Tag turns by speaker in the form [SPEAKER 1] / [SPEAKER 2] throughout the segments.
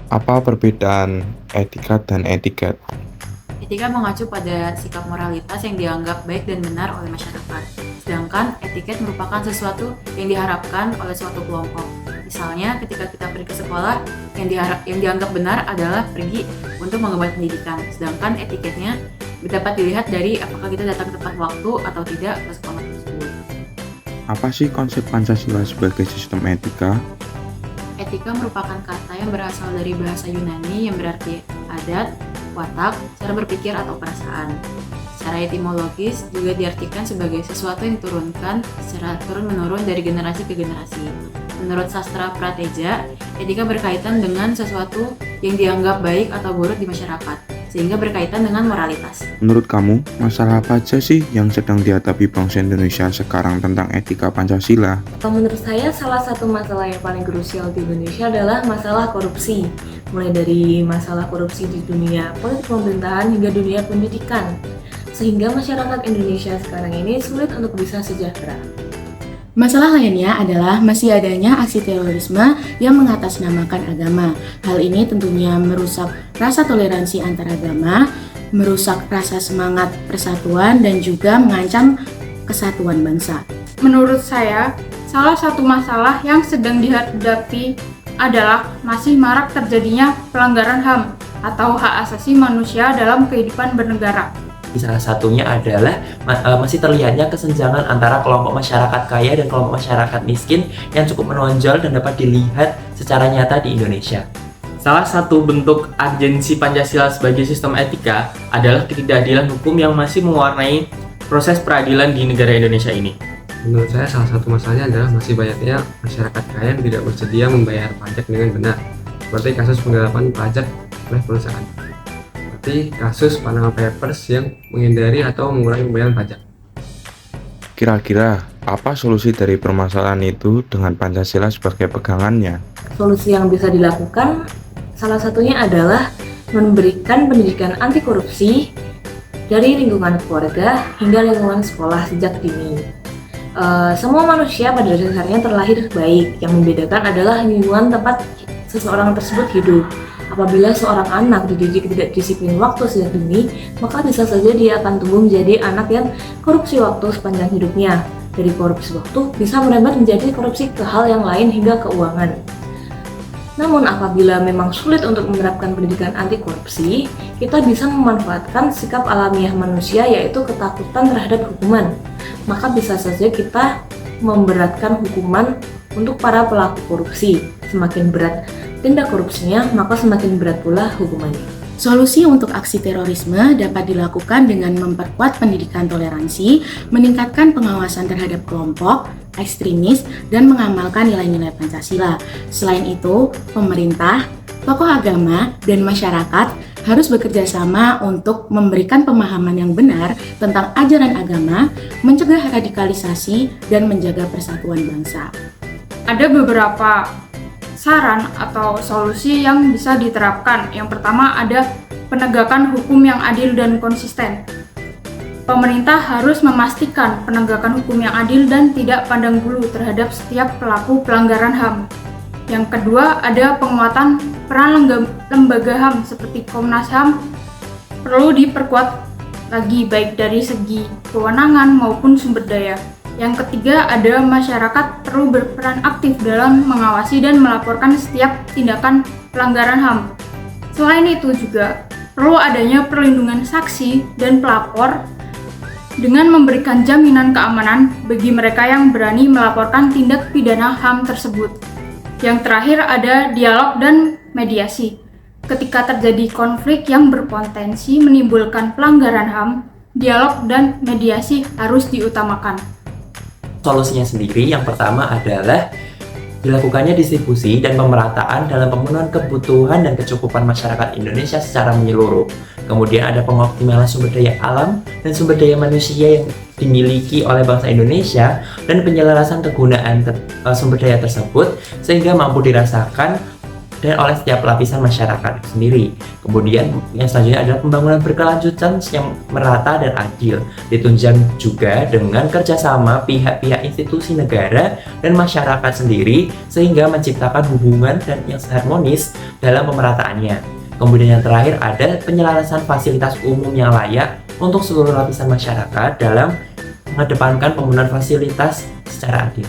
[SPEAKER 1] Apa perbedaan etikat dan etiket?
[SPEAKER 2] Etika mengacu pada sikap moralitas yang dianggap baik dan benar oleh masyarakat. Sedangkan etiket merupakan sesuatu yang diharapkan oleh suatu kelompok. Misalnya, ketika kita pergi ke sekolah, yang dianggap benar adalah pergi untuk mengemban pendidikan. Sedangkan etiketnya dapat dilihat dari apakah kita datang tepat waktu atau tidak ke sekolah tersebut.
[SPEAKER 1] Apa sih konsep Pancasila sebagai sistem etika?
[SPEAKER 2] Etika merupakan kata yang berasal dari bahasa Yunani yang berarti adat, watak, cara berpikir atau perasaan. Secara etimologis juga diartikan sebagai sesuatu yang diturunkan secara turun-menurun dari generasi ke generasi. Menurut sastra Prateja, etika berkaitan dengan sesuatu yang dianggap baik atau buruk di masyarakat, sehingga berkaitan dengan moralitas.
[SPEAKER 1] Menurut kamu, masalah apa aja sih yang sedang dihadapi bangsa Indonesia sekarang tentang etika Pancasila?
[SPEAKER 3] Menurut saya, salah satu masalah yang paling krusial di Indonesia adalah masalah korupsi. Mulai dari masalah korupsi di dunia politik pemerintahan hingga dunia pendidikan. Sehingga masyarakat Indonesia sekarang ini sulit untuk bisa sejahtera.
[SPEAKER 4] Masalah lainnya adalah masih adanya aksi terorisme yang mengatasnamakan agama. Hal ini tentunya merusak rasa toleransi antar agama, merusak rasa semangat persatuan, dan juga mengancam kesatuan bangsa.
[SPEAKER 5] Menurut saya, salah satu masalah yang sedang dihadapi adalah masih marak terjadinya pelanggaran HAM atau hak asasi manusia dalam kehidupan bernegara.
[SPEAKER 6] Salah satunya adalah masih terlihatnya kesenjangan antara kelompok masyarakat kaya dan kelompok masyarakat miskin yang cukup menonjol dan dapat dilihat secara nyata di Indonesia.
[SPEAKER 7] Salah satu bentuk urgensi Pancasila sebagai sistem etika adalah ketidakadilan hukum yang masih mewarnai proses peradilan di negara Indonesia ini.
[SPEAKER 8] Menurut saya salah satu masalahnya adalah masih banyaknya masyarakat kaya yang tidak bersedia membayar pajak dengan benar, seperti kasus penggelapan pajak oleh perusahaan. Seperti kasus Panama Papers yang menghindari atau mengurangi pembayaran pajak.
[SPEAKER 1] Kira-kira apa solusi dari permasalahan itu dengan Pancasila sebagai pegangannya?
[SPEAKER 3] Solusi yang bisa dilakukan salah satunya adalah memberikan pendidikan anti korupsi dari lingkungan keluarga hingga lingkungan sekolah sejak dini. Semua manusia pada dasarnya terlahir baik, yang membedakan adalah lingkungan tempat seseorang tersebut hidup. Apabila seorang anak dididik tidak disiplin waktu sejak dini, maka bisa saja dia akan tumbuh menjadi anak yang korupsi waktu sepanjang hidupnya. Dari korupsi waktu bisa merembet menjadi korupsi ke hal yang lain hingga keuangan. Namun apabila memang sulit untuk menerapkan pendidikan anti korupsi, kita bisa memanfaatkan sikap alamiah manusia, yaitu ketakutan terhadap hukuman. Maka bisa saja kita memberatkan hukuman untuk para pelaku korupsi. Semakin berat tindak korupsinya, maka semakin berat pula hukumannya.
[SPEAKER 4] Solusi untuk aksi terorisme dapat dilakukan dengan memperkuat pendidikan toleransi, meningkatkan pengawasan terhadap kelompok ekstremis, dan mengamalkan nilai-nilai Pancasila. Selain itu, pemerintah, tokoh agama, dan masyarakat harus bekerja sama untuk memberikan pemahaman yang benar tentang ajaran agama, mencegah radikalisasi, dan menjaga persatuan bangsa.
[SPEAKER 5] Ada beberapa saran atau solusi yang bisa diterapkan. Yang pertama ada penegakan hukum yang adil dan konsisten. Pemerintah harus memastikan penegakan hukum yang adil dan tidak pandang bulu terhadap setiap pelaku pelanggaran HAM. Yang kedua ada penguatan peran lembaga HAM seperti Komnas HAM perlu diperkuat lagi baik dari segi kewenangan maupun sumber daya. Yang ketiga, ada masyarakat perlu berperan aktif dalam mengawasi dan melaporkan setiap tindakan pelanggaran HAM. Selain itu juga perlu adanya perlindungan saksi dan pelapor dengan memberikan jaminan keamanan bagi mereka yang berani melaporkan tindak pidana HAM tersebut. Yang terakhir ada dialog dan mediasi. Ketika terjadi konflik yang berpotensi menimbulkan pelanggaran HAM, dialog dan mediasi harus diutamakan.
[SPEAKER 6] Solusinya sendiri yang pertama adalah dilakukannya distribusi dan pemerataan dalam pemenuhan kebutuhan dan kecukupan masyarakat Indonesia secara menyeluruh. Kemudian ada pengoptimalan sumber daya alam dan sumber daya manusia yang dimiliki oleh bangsa Indonesia dan penyelarasan kegunaan sumber daya tersebut sehingga mampu dirasakan dan oleh setiap lapisan masyarakat itu sendiri. Kemudian yang selanjutnya adalah pembangunan berkelanjutan yang merata dan adil, ditunjang juga dengan kerjasama pihak-pihak institusi negara dan masyarakat sendiri sehingga menciptakan hubungan dan yang harmonis dalam pemerataannya. Kemudian yang terakhir ada penyelarasan fasilitas umum yang layak untuk seluruh lapisan masyarakat dalam mengedepankan pembangunan fasilitas secara adil.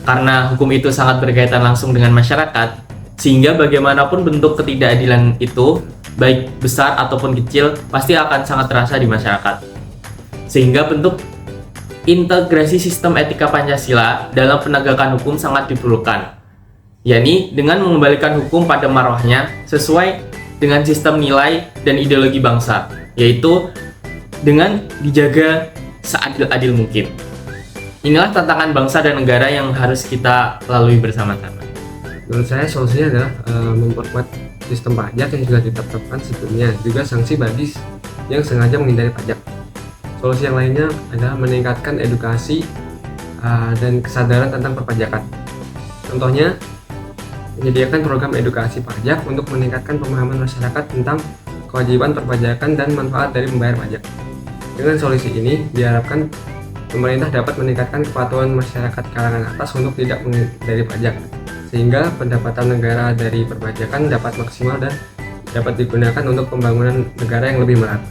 [SPEAKER 7] Karena hukum itu sangat berkaitan langsung dengan masyarakat, sehingga bagaimanapun bentuk ketidakadilan itu, baik besar ataupun kecil, pasti akan sangat terasa di masyarakat. Sehingga bentuk integrasi sistem etika Pancasila dalam penegakan hukum sangat diperlukan, yakni dengan mengembalikan hukum pada marwahnya sesuai dengan sistem nilai dan ideologi bangsa, yaitu dengan dijaga seadil-adil mungkin. Inilah tantangan bangsa dan negara yang harus kita lalui bersama-sama.
[SPEAKER 8] Menurut saya solusinya adalah memperkuat sistem pajak yang sudah ditetapkan sebelumnya, juga sanksi bagi yang sengaja menghindari pajak. Solusi yang lainnya adalah meningkatkan edukasi dan kesadaran tentang perpajakan. Contohnya, menyediakan program edukasi pajak untuk meningkatkan pemahaman masyarakat tentang kewajiban perpajakan dan manfaat dari membayar pajak. Dengan solusi ini, diharapkan pemerintah dapat meningkatkan kepatuhan masyarakat kalangan atas untuk tidak menghindari pajak, sehingga pendapatan negara dari perpajakan dapat maksimal dan dapat digunakan untuk pembangunan negara yang lebih merata.